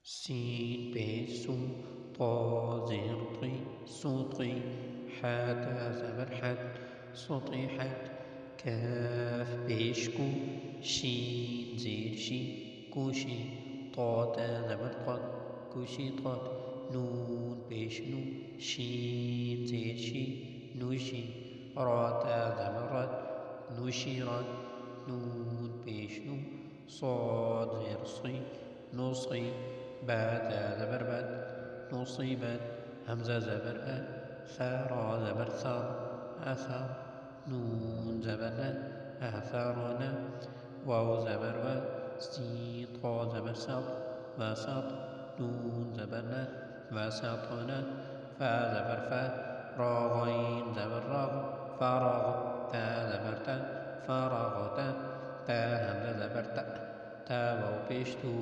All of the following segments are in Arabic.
سين بيسو طا زين طي صوطي حات زبر حد صوطي حد كاف بيشكو شين زير شي كوشي طاء زبر طاء كوشي طاء نون بيشنو شين زير شي نوشي رات زبر رات نوشي رات نون بيشنو صاد زير صي نصي بات زبر بات نصيبت همزة زبر أ ثرى زبر ثر أثر نون زبر ن أثرنا واو زبر و سين طا زبر سط وسط نون زبر ن وسطنا فا زبر فا را غين زبر رغ فرغ تا زبر تا فرغت تا همزة زبر تا تا واو بيشتو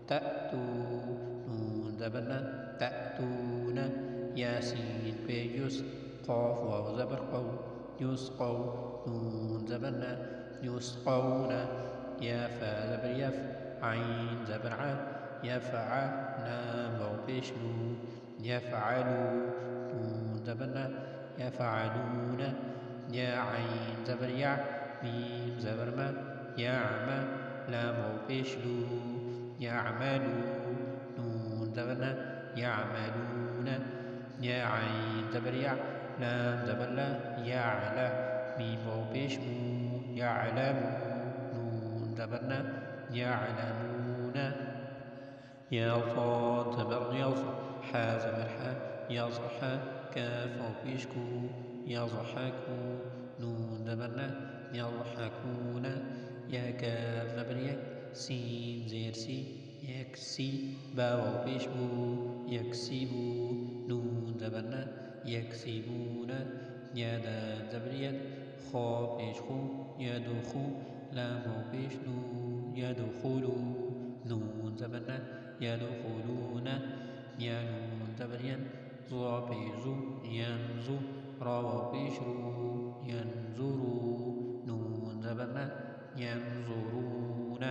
تأتو نون زبرنا تأتون ياسين بيجوس قاف واو زبر قو يسقو نون زبرنا يسقون يا فا زبر يف عين زبر ع يفعل نام واو بيشنو يفعلوا نون زبرنا يفعلون يا عين زبر يع ميم زبر ما يعمى لام واو بيشلو يعملوا نون زبرنا يعملون يا عين زبر يع لام زبر لا يعلى ميم واو بيشمو يعلم نون زبرنا يعلمون يا صاد زبر يص حا زبر حا يصح كاف واو بيشكو يضحكوا نون زبرنا يضحكون يا كاف زبر يك سين زير سي يكسي باو بيشبو يكسبو نون زبرنا يكسبون يا دال زبر يد خا بيشخو يدخو لام بيشلو يدخلو نون زبرنا يدخلون يا نون زبر ين ظا بيزو ينزو را بيشرو ينزرو نون زبرنا ينظرون